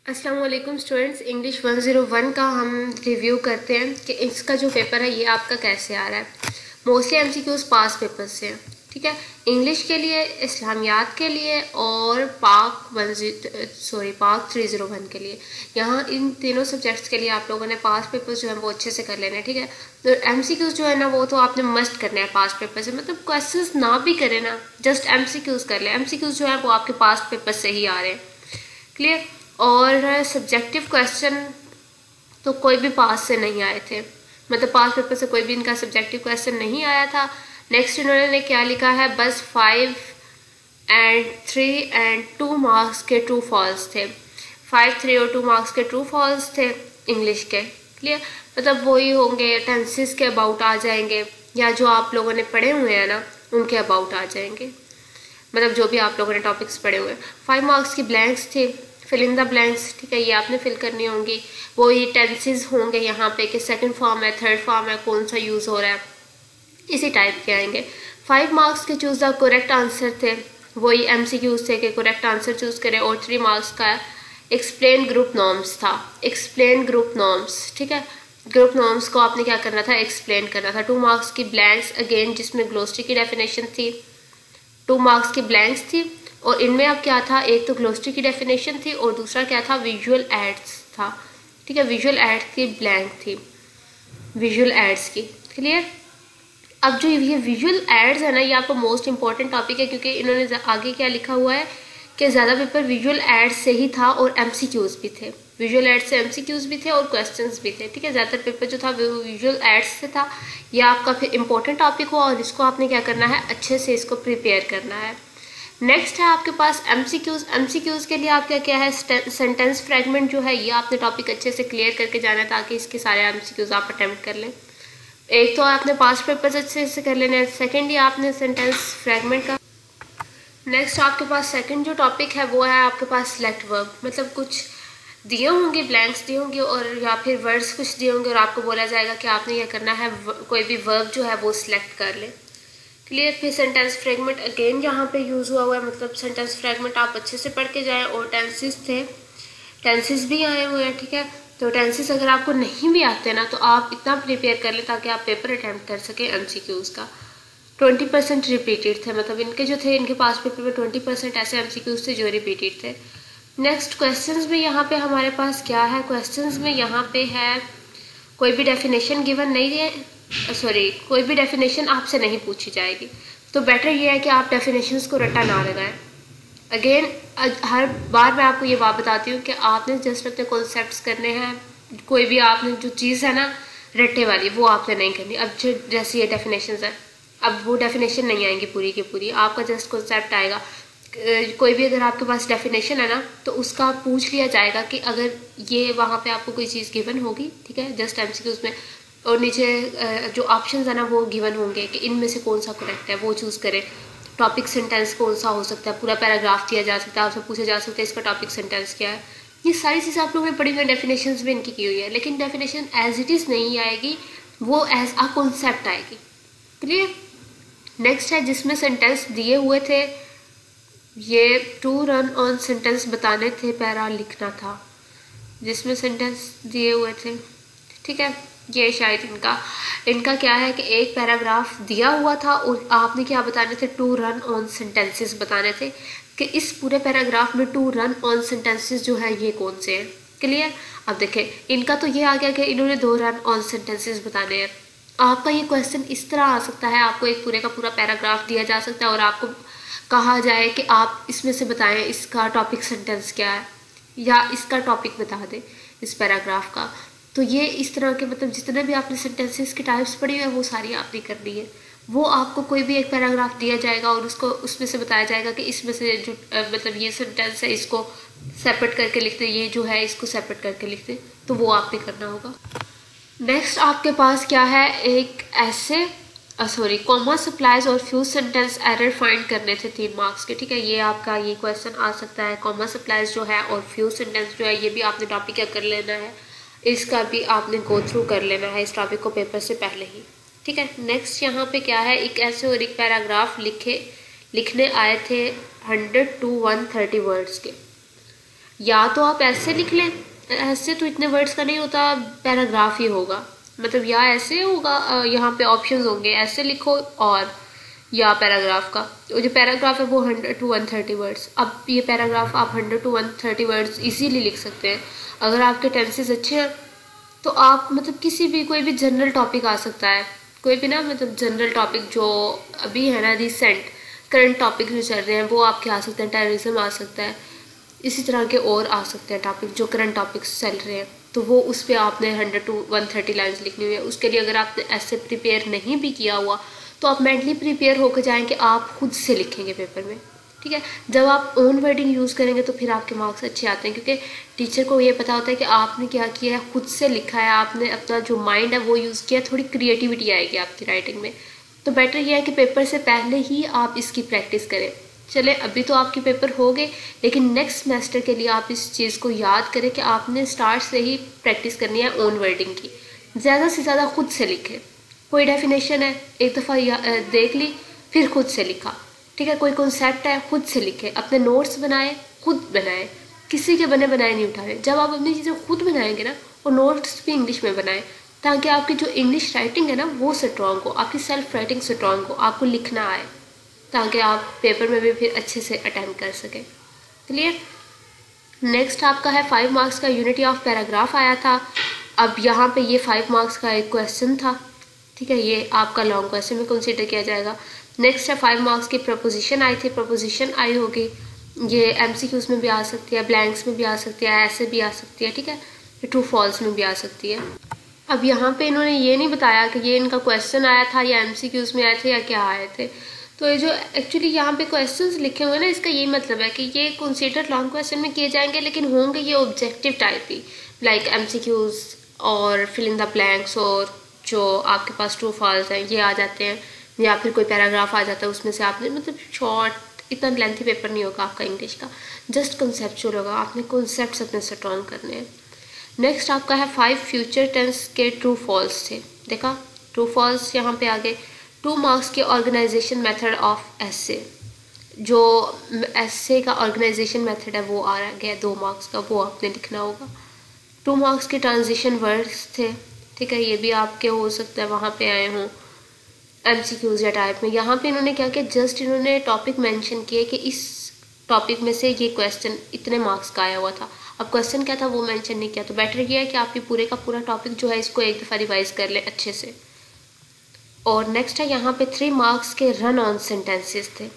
अस्सलाम वालेकुम students, English 101 का हम रिव्यू करते हैं कि इसका जो पेपर है ये आपका कैसे आ रहा है। मोस्टली एमसीक्यूज पास पेपर से हैं, ठीक है। इंग्लिश के लिए, इस्लामियात के लिए और पाक 301 के लिए, यहाँ इन तीनों सब्जेक्ट्स के लिए आप लोगों ने पास पेपर्स जो है वो अच्छे से कर लेने, ठीक है। तो एमसीक्यूज जो है ना वो तो आपने मस्ट करना है पास पेपर से, मतलब क्वेश्चंस ना भी करें ना, जस्ट एमसीक्यूज कर ले। एमसीक्यूज जो है वो आपके पास पेपर से ही आ रहे हैं, क्लियर। और सब्जेक्टिव क्वेश्चन तो कोई भी पास से नहीं आए थे, मतलब पास पेपर से कोई भी इनका सब्जेक्टिव क्वेश्चन नहीं आया था। नेक्स्ट इन्होंने क्या लिखा है, बस 5 and 3 and 2 मार्क्स के ट्रू फॉल्स थे। 5, 3 और 2 मार्क्स के ट्रू फॉल्स थे इंग्लिश के, क्लियर। मतलब वही होंगे, टेंसेस के अबाउट आ जाएंगे, या जो आप लोगों ने पढ़े हुए हैं ना उनके अबाउट आ जाएंगे, मतलब जो भी आप लोगों ने टॉपिक्स पढ़े हुए हैं। 5 मार्क्स की ब्लैंक्स थे, फिल इन द ब्लैंक्स, ठीक है, ये आपने फिल करनी होंगी। वो ये टेंसेस होंगे यहाँ पे कि सेकंड फॉर्म है, थर्ड फॉर्म है, कौन सा यूज़ हो रहा है, इसी टाइप के आएंगे। 5 मार्क्स के चूज़ द करेक्ट आंसर थे, वही एमसीक्यूज थे कि करेक्ट आंसर चूज़ करें। और 3 मार्क्स का एक्सप्लेन ग्रुप नॉर्म्स था, एक्सप्लेन ग्रुप नॉर्म्स, ठीक है। ग्रुप नॉर्म्स को आपने क्या करना था, एक्सप्लेन करना था। 2 मार्क्स की ब्लैंक्स अगेन, जिसमें ग्लोसरी की डेफिनेशन थी। 2 मार्क्स की ब्लैंक्स थी, और इनमें अब क्या था, एक तो ग्लोसरी की डेफिनेशन थी और दूसरा क्या था, विजुअल एड्स था, ठीक है। विजुअल एड्स की ब्लैंक थी, विजुअल एड्स की, क्लियर। अब जो ये विजुअल एड्स है ना, ये आपका मोस्ट इंपॉर्टेंट टॉपिक है, क्योंकि इन्होंने आगे क्या लिखा हुआ है कि ज़्यादा पेपर विजुअल एड्स से ही था और एमसीक्यूज भी थे। विजुअल एड्स से एमसीक्यूज भी थे और क्वेश्चंस भी थे, ठीक है। ज़्यादातर पेपर जो था वो विजुअल एड्स से था। ये आपका फिर इंपॉर्टेंट टॉपिक हुआ और इसको आपने क्या करना है, अच्छे से इसको प्रिपेयर करना है। नेक्स्ट है आपके पास एमसीक्यूज। एमसीक्यूज के लिए आपका क्या है, सेंटेंस फ्रेगमेंट जो है ये आपने टॉपिक अच्छे से क्लियर करके जाना है, ताकि इसके सारे एमसीक्यूज आप अटेम्प्ट कर लें। एक तो आपने पास्ट पेपर्स अच्छे से कर लेने हैं, सेकेंडली आपने सेंटेंस फ्रेगमेंट का। नेक्स्ट आपके पास सेकंड जो टॉपिक है वो है आपके पास सिलेक्ट वर्ब, मतलब कुछ दिए होंगे, ब्लैंक्स दिए होंगे और या फिर वर्ड्स कुछ दिए होंगे और आपको बोला जाएगा कि आपने यह करना है, कोई भी वर्ब जो है वो सिलेक्ट कर ले, क्लियर। फिर सेंटेंस फ्रेगमेंट अगेन यहाँ पे यूज़ हुआ हुआ है, मतलब सेंटेंस फ्रेगमेंट आप अच्छे से पढ़ के जाएं। और टेंसेस थे, टेंसेस भी आए हुए हैं, ठीक है। तो टेंसेस अगर आपको नहीं भी आते ना तो आप इतना प्रिपेयर कर लें ताकि आप पेपर अटैम्प्ट कर सकें एमसीक्यूज का। 20% रिपीटेड थे, मतलब इनके जो थे, इनके पास पेपर में 20% ऐसे एमसीक्यूज थे जो रिपीटेड थे। नेक्स्ट क्वेश्चंस में यहाँ पे हमारे पास क्या है, क्वेश्चंस में यहाँ पे है कोई भी डेफिनेशन गिवन नहीं है, सॉरी कोई भी डेफिनेशन आपसे नहीं पूछी जाएगी। तो बेटर ये है कि आप डेफिनेशंस को रट्टा ना लगाएं। अगेन हर बार मैं आपको ये बात बताती हूँ कि आपने जस्ट अपने कॉन्सेप्ट्स करने हैं, कोई भी आपने जो चीज़ है ना रट्टे वाली वो आपने नहीं करनी। अब जो जैसे ये डेफिनेशंस है, अब वो डेफिनेशन नहीं आएंगी पूरी की पूरी, आपका जस्ट कॉन्सेप्ट आएगा। कोई भी अगर आपके पास डेफिनेशन है ना तो उसका पूछ लिया जाएगा कि अगर ये वहाँ पे आपको कोई चीज़ गिवन होगी, ठीक है, जस्ट एमसीक्यूज में, और नीचे जो ऑप्शंस है ना वो गिवन होंगे कि इनमें से कौन सा करेक्ट है, वो चूज़ करें। टॉपिक सेंटेंस कौन सा हो सकता है, पूरा पैराग्राफ दिया जा सकता है, आपसे पूछा जा सकता है इसका टॉपिक सेंटेंस क्या है। ये सारी चीज़ें आप लोगों ने पढ़ी हुई है, डेफिनेशंस भी इनकी की हुई है, लेकिन डेफिनेशन एज इट इज़ नहीं आएगी, वो एज अ कॉन्सेप्ट आएगी, क्लियर। नेक्स्ट है जिसमें सेंटेंस दिए हुए थे, ये टू रन ऑन सेंटेंस बताने थे, पैरा लिखना था, जिसमें सेंटेंस दिए हुए थे, ठीक है। ये शायद इनका क्या है कि एक पैराग्राफ दिया हुआ था और आपने क्या बताने थे, टू रन ऑन सेंटेंसेस बताने थे कि इस पूरे पैराग्राफ में टू रन ऑन सेंटेंसेस जो है ये कौन से हैं, क्लियर। अब देखें इनका तो ये आ गया कि इन्होंने 2 रन ऑन सेंटेंसेस बताने हैं। आपका ये क्वेश्चन इस तरह आ सकता है, आपको एक पूरे का पूरा पैराग्राफ दिया जा सकता है और आपको कहा जाए कि आप इसमें से बताएं इसका टॉपिक सेंटेंस क्या है, या इसका टॉपिक बता दें इस पैराग्राफ का। तो ये इस तरह के, मतलब जितने भी आपने सेंटेंसेस की टाइप्स पढ़ी है वो सारी आपने करनी है। वो आपको कोई भी एक पैराग्राफ दिया जाएगा और उसको उसमें से बताया जाएगा कि इसमें से जो मतलब ये सेंटेंस है इसको सेपरेट करके लिख दे, ये जो है इसको सेपरेट करके लिख दे, तो वो आपने करना होगा। नेक्स्ट आपके पास क्या है, एक ऐसे कॉमा सप्लाइज और फ्यू सेंटेंस एरर फाइंड करने थे 3 मार्क्स के, ठीक है। ये आपका ये क्वेश्चन आ सकता है, कॉमा सप्लाइज जो है और फ्यू सेंटेंस जो है ये भी आपने टॉपिक क्या कर लेना है, इसका भी आपने गो थ्रू कर लेना है इस टॉपिक को पेपर से पहले ही, ठीक है। नेक्स्ट यहाँ पे क्या है, एक ऐसे और एक पैराग्राफ लिखने आए थे 100 to 130 वर्ड्स के। या तो आप ऐसे लिख लें, ऐसे तो इतने वर्ड्स का नहीं होता, पैराग्राफ ही होगा, मतलब या ऐसे होगा, यहाँ पे ऑप्शंस होंगे, ऐसे लिखो और या पैराग्राफ का, जो पैराग्राफ है वो 100 to 130 वर्ड्स। अब ये पैराग्राफ आप 100 to 130 वर्ड्स इजीली लिख सकते हैं अगर आपके टेंसेस अच्छे हैं। तो आप मतलब किसी भी कोई भी जनरल टॉपिक आ सकता है, कोई भी ना मतलब जनरल टॉपिक जो अभी है ना रिसेंट करंट टॉपिक जो चल रहे हैं वो आपके आ सकते हैं, टेररिज्म आ सकता है, इसी तरह के और आ सकते हैं टॉपिक जो करंट टॉपिक्स चल रहे हैं। तो वो उस पर आपने 100 to 130 लाइन्स लिखनी हुई है। उसके लिए अगर आपने ऐसे प्रिपेयर नहीं भी किया हुआ तो आप मेंटली प्रिपेयर होकर जाएं कि आप खुद से लिखेंगे पेपर में, ठीक है। जब आप ओन वर्डिंग यूज़ करेंगे तो फिर आपके मार्क्स अच्छे आते हैं, क्योंकि टीचर को ये पता होता है कि आपने क्या किया है, खुद से लिखा है, आपने अपना जो माइंड है वो यूज़ किया, थोड़ी क्रिएटिविटी आएगी आपकी राइटिंग में। तो बेटर ये है कि पेपर से पहले ही आप इसकी प्रैक्टिस करें। चले अभी तो आपके पेपर हो गए, लेकिन नेक्स्ट सेमेस्टर के लिए आप इस चीज़ को याद करें कि आपने स्टार्ट से ही प्रैक्टिस करनी है ओन वर्डिंग की। ज़्यादा से ज़्यादा खुद से लिखें। कोई डेफिनेशन है एक दफ़ा देख ली फिर खुद से लिखा, ठीक है। कोई कॉन्सेप्ट है खुद से लिखे, अपने नोट्स बनाए खुद बनाए, किसी के बने बनाए नहीं उठाए। जब आप अपनी चीज़ें खुद बनाएंगे ना, और नोट्स भी इंग्लिश में बनाएं, ताकि आपकी जो इंग्लिश राइटिंग है ना वो स्ट्रॉन्ग हो, आपकी सेल्फ राइटिंग स्ट्रॉन्ग हो, आपको लिखना आए, ताकि आप पेपर में भी फिर अच्छे से अटेम्प्ट कर सकें। क्लियर। नेक्स्ट आपका है 5 मार्क्स का यूनिटी ऑफ पैराग्राफ आया था। अब यहाँ पे ये 5 मार्क्स का एक क्वेश्चन था, ठीक है, ये आपका लॉन्ग क्वेश्चन में कंसीडर किया जाएगा। नेक्स्ट है 5 मार्क्स की प्रपोजिशन आई थी, प्रपोजिशन आई होगी, ये MCQs में भी आ सकती है, ब्लैंक्स में भी आ सकती है, ऐसे भी आ सकती है, ठीक है, ट्रू फॉल्स में भी आ सकती है। अब यहाँ पे इन्होंने ये नहीं बताया कि ये इनका क्वेश्चन आया था या MCQs में आए थे या क्या आए थे। तो ये जो एक्चुअली यहाँ पे क्वेश्चंस लिखे हुए हैं ना, इसका ये मतलब है कि ये कंसीडर लॉन्ग क्वेश्चन में किए जाएंगे, लेकिन होंगे ये ऑब्जेक्टिव टाइप ही, लाइक MCQs और फिल इन द ब्लैंक्स, और जो आपके पास ट्रू फॉल्स हैं ये आ जाते हैं, या फिर कोई पैराग्राफ आ जाता है उसमें से आपने मतलब शॉर्ट, इतना लेंथी पेपर नहीं होगा आपका इंग्लिश का, जस्ट कंसेप्चुअल होगा, आपने कॉन्सेप्ट्स अपने स्ट्रॉन्ग करने हैं। नेक्स्ट आपका है 5 फ्यूचर टेंस के ट्रू फॉल्स थे, देखा ट्रू फॉल्स यहाँ पे आगे। 2 मार्क्स के ऑर्गेनाइजेशन मेथड ऑफ एसे, जो एसे का ऑर्गेनाइजेशन मेथड है वो आ गया 2 मार्क्स का, वो आपने लिखना होगा। 2 मार्क्स के ट्रांजिशन वर्ड्स थे, ठीक है, ये भी आपके हो सकता है वहाँ पे आए हों MCQs या टाइप में। यहाँ पे इन्होंने क्या किया, जस्ट इन्होंने टॉपिक मेंशन किए कि इस टॉपिक में से ये क्वेश्चन इतने मार्क्स का आया हुआ था। अब क्वेश्चन क्या था वो मेंशन नहीं किया, तो बेटर ये है कि आप ये पूरे का पूरा टॉपिक जो है इसको एक दफ़ा रिवाइज कर लें अच्छे से। और नेक्स्ट है यहाँ पे 3 मार्क्स के रन ऑन सेंटेंसेस थे,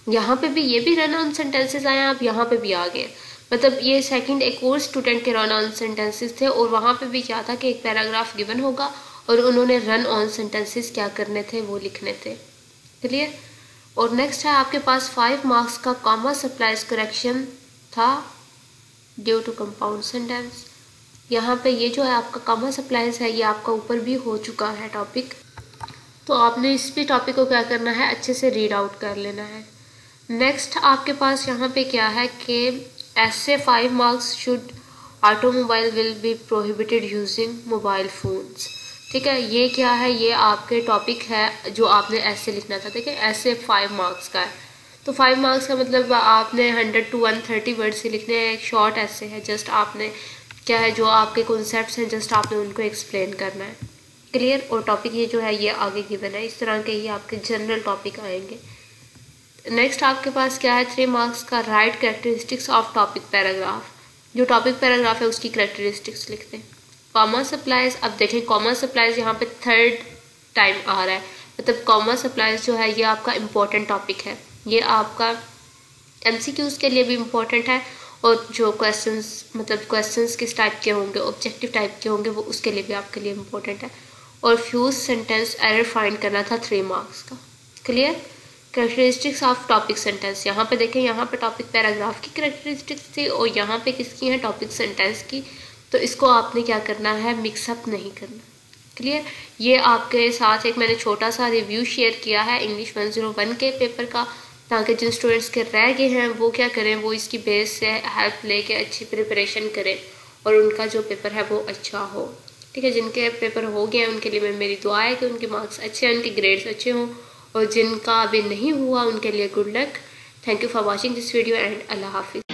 यहाँ पे भी ये भी रन ऑन सेंटेंसेस आए हैं, अब यहाँ पे भी आ गए। मतलब ये सेकंड एक और स्टूडेंट के रन ऑन सेंटेंसेस थे, और वहाँ पे भी क्या था कि एक पैराग्राफ गिवन होगा और उन्होंने रन ऑन सेंटेंसेस क्या करने थे वो लिखने थे। क्लियर। और नेक्स्ट है आपके पास 5 मार्क्स का कॉमा सप्लाइज करेक्शन था ड्यू टू कंपाउंड सेंटेंस। यहाँ पे ये जो है आपका कॉमा सप्लाइज है, ये आपका ऊपर भी हो चुका है टॉपिक, तो आपने इस भी टॉपिक को क्या करना है, अच्छे से रीड आउट कर लेना है। नेक्स्ट आपके पास यहाँ पे क्या है कि ऐसे 5 marks should automobile will be prohibited using mobile phones, ठीक है। ये क्या है, ये आपके टॉपिक है जो आपने ऐसे लिखना था, ठीक है, ऐसे 5 मार्क्स का है। तो 5 मार्क्स का मतलब आपने 100 to 130 वर्ड से लिखने हैं, एक शॉर्ट ऐसे है, जस्ट आपने क्या है जो आपके कॉन्सेप्ट्स हैं जस्ट आपने उनको एक्सप्लेन करना है। क्लियर। और टॉपिक ये जो है ये आगे गिवन है, इस तरह के ही आपके जनरल टॉपिक आएंगे। नेक्स्ट आपके पास क्या है 3 मार्क्स का right characteristics of topic paragraph, जो टॉपिक पैराग्राफ है उसकी कैरेक्टरिस्टिक्स लिखते हैं। कॉमा सप्लाइज, अब देखें कॉमा सप्लाइज यहाँ पे 3rd टाइम आ रहा है, मतलब कॉमा सप्लाइज जो है ये आपका इम्पोर्टेंट टॉपिक है, ये आपका MCQs के लिए भी इम्पोर्टेंट है, और जो क्वेश्चंस मतलब क्वेश्चंस किस टाइप के होंगे, ऑब्जेक्टिव टाइप के होंगे, वो उसके लिए भी आपके लिए इम्पोर्टेंट है। और फ्यूज सेंटेंस एरर फाइंड करना था 3 मार्क्स का। Clear. Characteristics of topic sentence, यहाँ पे देखें यहाँ पे टॉपिक पैराग्राफ की कैरेक्टरिस्टिक्स थी और यहाँ पे किसकी है, टॉपिक सेंटेंस की, तो इसको आपने क्या करना है, मिक्सअप नहीं करना। क्लियर। ये आपके साथ एक मैंने छोटा सा रिव्यू शेयर किया है इंग्लिश 101 के पेपर का, ताकि जिन स्टूडेंट्स के रह गए हैं वो क्या करें, वो इसकी बेस से हेल्प लेके अच्छी प्रिपरेशन करें और उनका जो पेपर है वो अच्छा हो, ठीक है। जिनके पेपर हो गए हैं उनके लिए मेरी दुआ है कि उनके मार्क्स अच्छे हैं, उनके ग्रेड्स अच्छे हों, और जिनका अभी नहीं हुआ उनके लिए good luck. Thank you for watching this video and अल्लाह हाफिज़।